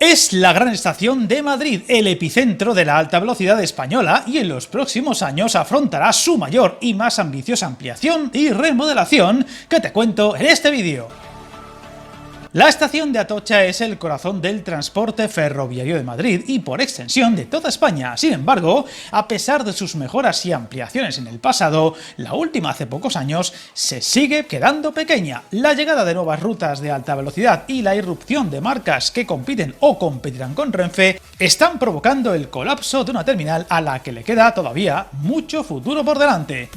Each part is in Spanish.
Es la gran estación de Madrid, el epicentro de la alta velocidad española, y en los próximos años afrontará su mayor y más ambiciosa ampliación y remodelación que te cuento en este vídeo. La estación de Atocha es el corazón del transporte ferroviario de Madrid y por extensión de toda España. Sin embargo, a pesar de sus mejoras y ampliaciones en el pasado, la última hace pocos años se sigue quedando pequeña. La llegada de nuevas rutas de alta velocidad y la irrupción de marcas que compiten o competirán con Renfe están provocando el colapso de una terminal a la que le queda todavía mucho futuro por delante.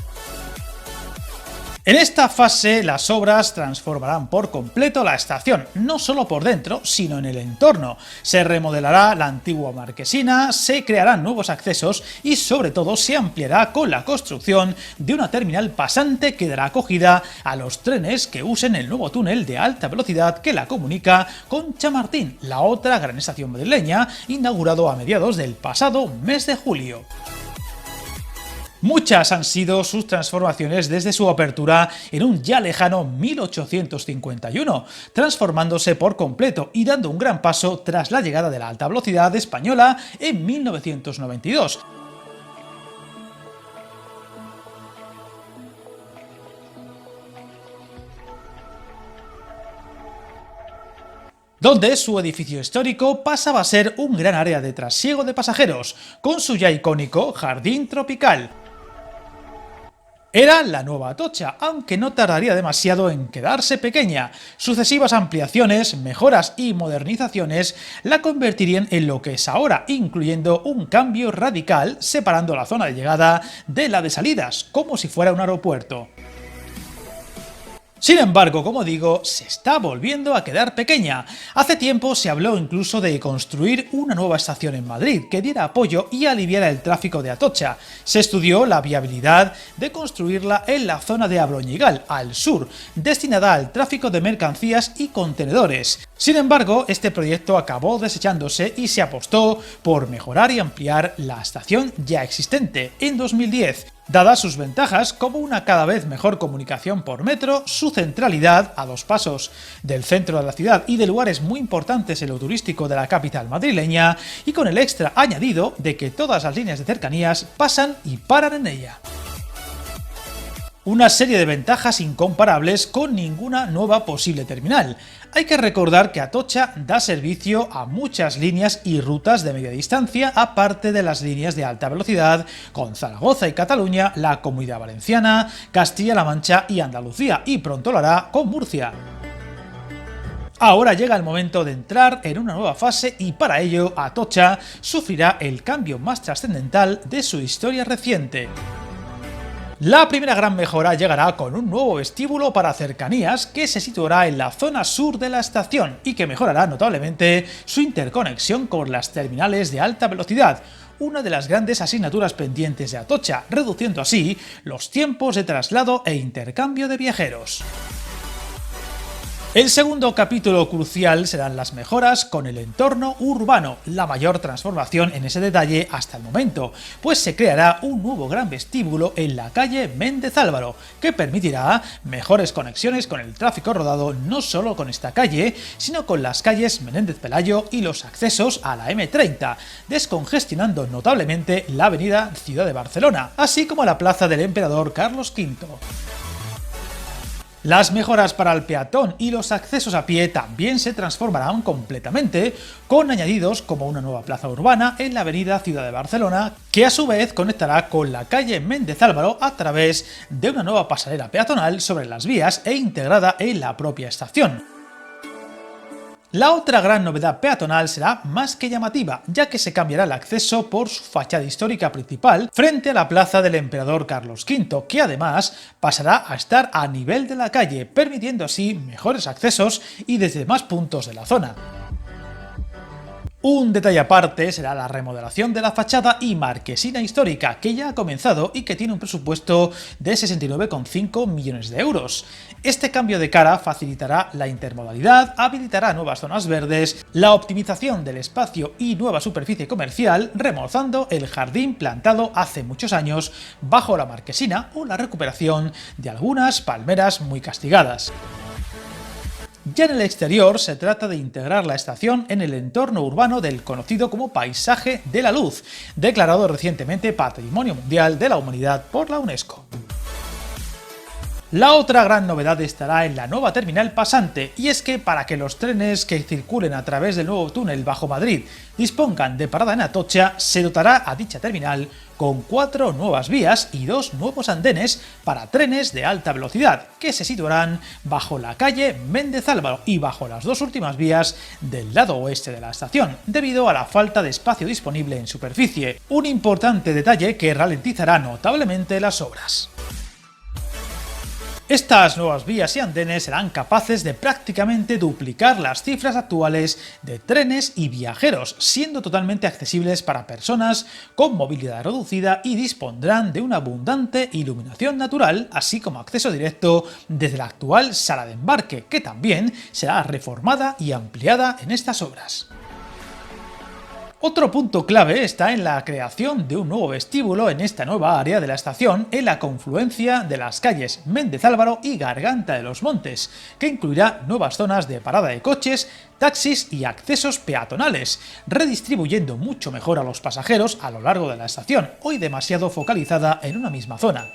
En esta fase, las obras transformarán por completo la estación, no solo por dentro, sino en el entorno. Se remodelará la antigua marquesina, se crearán nuevos accesos y sobre todo se ampliará con la construcción de una terminal pasante que dará acogida a los trenes que usen el nuevo túnel de alta velocidad que la comunica con Chamartín, la otra gran estación madrileña, inaugurado a mediados del pasado mes de julio. Muchas han sido sus transformaciones desde su apertura en un ya lejano 1851, transformándose por completo y dando un gran paso tras la llegada de la alta velocidad española en 1992. Donde su edificio histórico pasaba a ser un gran área de trasiego de pasajeros, con su ya icónico jardín tropical. Era la nueva Atocha, aunque no tardaría demasiado en quedarse pequeña. Sucesivas ampliaciones, mejoras y modernizaciones la convertirían en lo que es ahora, incluyendo un cambio radical separando la zona de llegada de la de salidas, como si fuera un aeropuerto. Sin embargo, como digo, se está volviendo a quedar pequeña. Hace tiempo se habló incluso de construir una nueva estación en Madrid que diera apoyo y aliviara el tráfico de Atocha. Se estudió la viabilidad de construirla en la zona de Abroñigal, al sur, destinada al tráfico de mercancías y contenedores. Sin embargo, este proyecto acabó desechándose y se apostó por mejorar y ampliar la estación ya existente en 2010. Dadas sus ventajas como una cada vez mejor comunicación por metro, su centralidad a 2 pasos del centro de la ciudad y de lugares muy importantes en lo turístico de la capital madrileña, y con el extra añadido de que todas las líneas de cercanías pasan y paran en ella. Una serie de ventajas incomparables con ninguna nueva posible terminal. Hay que recordar que Atocha da servicio a muchas líneas y rutas de media distancia, aparte de las líneas de alta velocidad con Zaragoza y Cataluña, la Comunidad Valenciana, Castilla-La Mancha y Andalucía, y pronto lo hará con Murcia. Ahora llega el momento de entrar en una nueva fase y para ello Atocha sufrirá el cambio más trascendental de su historia reciente. La primera gran mejora llegará con un nuevo vestíbulo para cercanías que se situará en la zona sur de la estación y que mejorará notablemente su interconexión con las terminales de alta velocidad, una de las grandes asignaturas pendientes de Atocha, reduciendo así los tiempos de traslado e intercambio de viajeros. El segundo capítulo crucial serán las mejoras con el entorno urbano, la mayor transformación en ese detalle hasta el momento, pues se creará un nuevo gran vestíbulo en la calle Méndez Álvaro, que permitirá mejores conexiones con el tráfico rodado no solo con esta calle, sino con las calles Menéndez Pelayo y los accesos a la M30, descongestionando notablemente la avenida Ciudad de Barcelona, así como la plaza del Emperador Carlos V. Las mejoras para el peatón y los accesos a pie también se transformarán completamente, con añadidos como una nueva plaza urbana en la avenida Ciudad de Barcelona, que a su vez conectará con la calle Méndez Álvaro a través de una nueva pasarela peatonal sobre las vías e integrada en la propia estación. La otra gran novedad peatonal será más que llamativa, ya que se cambiará el acceso por su fachada histórica principal frente a la plaza del Emperador Carlos V, que además pasará a estar a nivel de la calle, permitiendo así mejores accesos y desde más puntos de la zona. Un detalle aparte será la remodelación de la fachada y marquesina histórica, que ya ha comenzado y que tiene un presupuesto de 69,5 millones de euros. Este cambio de cara facilitará la intermodalidad, habilitará nuevas zonas verdes, la optimización del espacio y nueva superficie comercial, remozando el jardín plantado hace muchos años bajo la marquesina o la recuperación de algunas palmeras muy castigadas. Ya en el exterior se trata de integrar la estación en el entorno urbano del conocido como Paisaje de la Luz, declarado recientemente Patrimonio Mundial de la Humanidad por la UNESCO. La otra gran novedad estará en la nueva terminal pasante, y es que para que los trenes que circulen a través del nuevo túnel bajo Madrid dispongan de parada en Atocha, se dotará a dicha terminal con 4 nuevas vías y 2 nuevos andenes para trenes de alta velocidad, que se situarán bajo la calle Méndez Álvaro y bajo las 2 últimas vías del lado oeste de la estación, debido a la falta de espacio disponible en superficie, un importante detalle que ralentizará notablemente las obras. Estas nuevas vías y andenes serán capaces de prácticamente duplicar las cifras actuales de trenes y viajeros, siendo totalmente accesibles para personas con movilidad reducida y dispondrán de una abundante iluminación natural, así como acceso directo desde la actual sala de embarque, que también será reformada y ampliada en estas obras. Otro punto clave está en la creación de un nuevo vestíbulo en esta nueva área de la estación en la confluencia de las calles Méndez Álvaro y Garganta de los Montes, que incluirá nuevas zonas de parada de coches, taxis y accesos peatonales, redistribuyendo mucho mejor a los pasajeros a lo largo de la estación, hoy demasiado focalizada en una misma zona.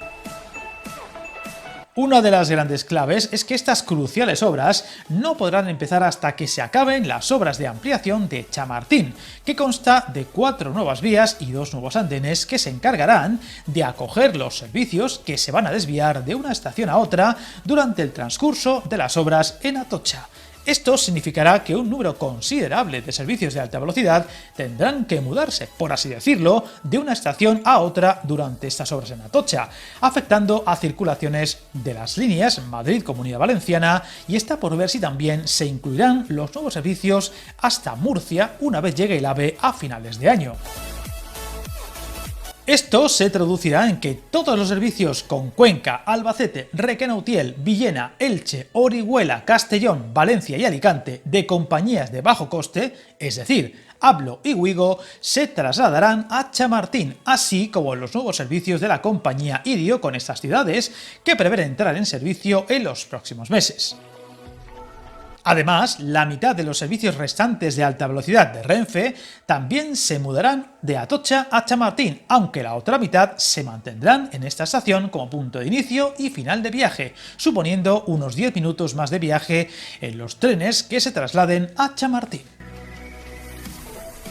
Una de las grandes claves es que estas cruciales obras no podrán empezar hasta que se acaben las obras de ampliación de Chamartín, que consta de 4 nuevas vías y 2 nuevos andenes que se encargarán de acoger los servicios que se van a desviar de una estación a otra durante el transcurso de las obras en Atocha. Esto significará que un número considerable de servicios de alta velocidad tendrán que mudarse, por así decirlo, de una estación a otra durante estas obras en Atocha, afectando a circulaciones de las líneas Madrid-Comunidad Valenciana, y está por ver si también se incluirán los nuevos servicios hasta Murcia una vez llegue el AVE a finales de año. Esto se traducirá en que todos los servicios con Cuenca, Albacete, Requena Utiel, Villena, Elche, Orihuela, Castellón, Valencia y Alicante de compañías de bajo coste, es decir, Ablo y Wigo, se trasladarán a Chamartín, así como los nuevos servicios de la compañía Irio con estas ciudades, que prevén entrar en servicio en los próximos meses. Además, la mitad de los servicios restantes de alta velocidad de Renfe también se mudarán de Atocha a Chamartín, aunque la otra mitad se mantendrán en esta estación como punto de inicio y final de viaje, suponiendo unos 10 minutos más de viaje en los trenes que se trasladen a Chamartín.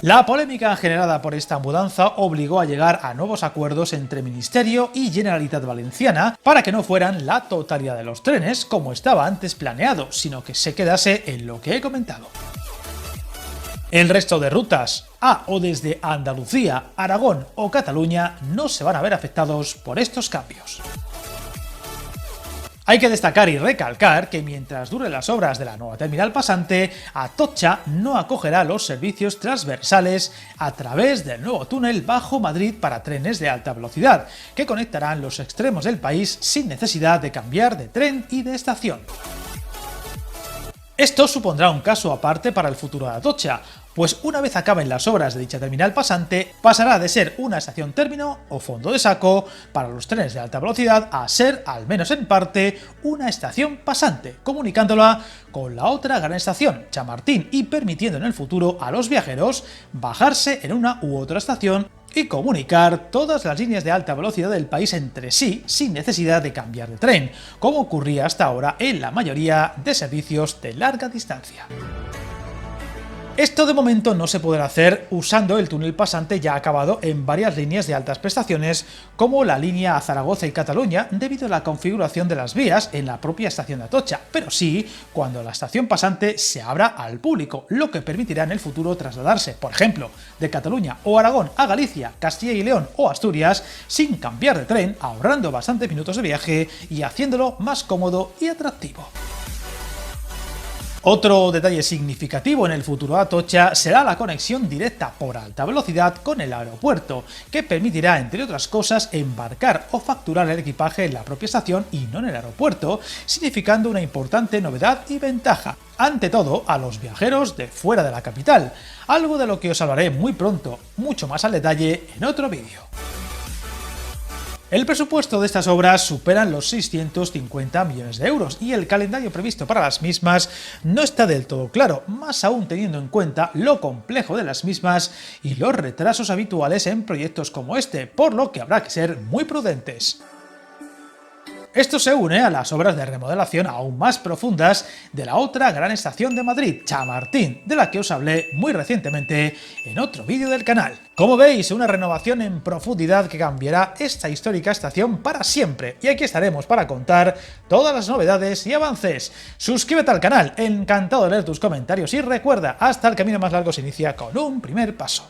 La polémica generada por esta mudanza obligó a llegar a nuevos acuerdos entre Ministerio y Generalitat Valenciana para que no fueran la totalidad de los trenes como estaba antes planeado, sino que se quedase en lo que he comentado. El resto de rutas a o desde Andalucía, Aragón o Cataluña no se van a ver afectados por estos cambios. Hay que destacar y recalcar que mientras duren las obras de la nueva terminal pasante, Atocha no acogerá los servicios transversales a través del nuevo túnel bajo Madrid para trenes de alta velocidad, que conectarán los extremos del país sin necesidad de cambiar de tren y de estación. Esto supondrá un caso aparte para el futuro de Atocha, pues una vez acaben las obras de dicha terminal pasante, pasará de ser una estación término o fondo de saco para los trenes de alta velocidad a ser, al menos en parte, una estación pasante, comunicándola con la otra gran estación, Chamartín, y permitiendo en el futuro a los viajeros bajarse en una u otra estación y comunicar todas las líneas de alta velocidad del país entre sí sin necesidad de cambiar de tren, como ocurría hasta ahora en la mayoría de servicios de larga distancia. Esto de momento no se podrá hacer usando el túnel pasante ya acabado en varias líneas de altas prestaciones, como la línea a Zaragoza y Cataluña, debido a la configuración de las vías en la propia estación de Atocha, pero sí cuando la estación pasante se abra al público, lo que permitirá en el futuro trasladarse, por ejemplo, de Cataluña o Aragón a Galicia, Castilla y León o Asturias sin cambiar de tren, ahorrando bastantes minutos de viaje y haciéndolo más cómodo y atractivo. Otro detalle significativo en el futuro de Atocha será la conexión directa por alta velocidad con el aeropuerto, que permitirá, entre otras cosas, embarcar o facturar el equipaje en la propia estación y no en el aeropuerto, significando una importante novedad y ventaja, ante todo a los viajeros de fuera de la capital, algo de lo que os hablaré muy pronto, mucho más al detalle en otro vídeo. El presupuesto de estas obras superan los 650 millones de euros y el calendario previsto para las mismas no está del todo claro, más aún teniendo en cuenta lo complejo de las mismas y los retrasos habituales en proyectos como este, por lo que habrá que ser muy prudentes. Esto se une a las obras de remodelación aún más profundas de la otra gran estación de Madrid, Chamartín, de la que os hablé muy recientemente en otro vídeo del canal. Como veis, una renovación en profundidad que cambiará esta histórica estación para siempre, y aquí estaremos para contar todas las novedades y avances. Suscríbete al canal, encantado de leer tus comentarios y recuerda, hasta el camino más largo se inicia con un primer paso.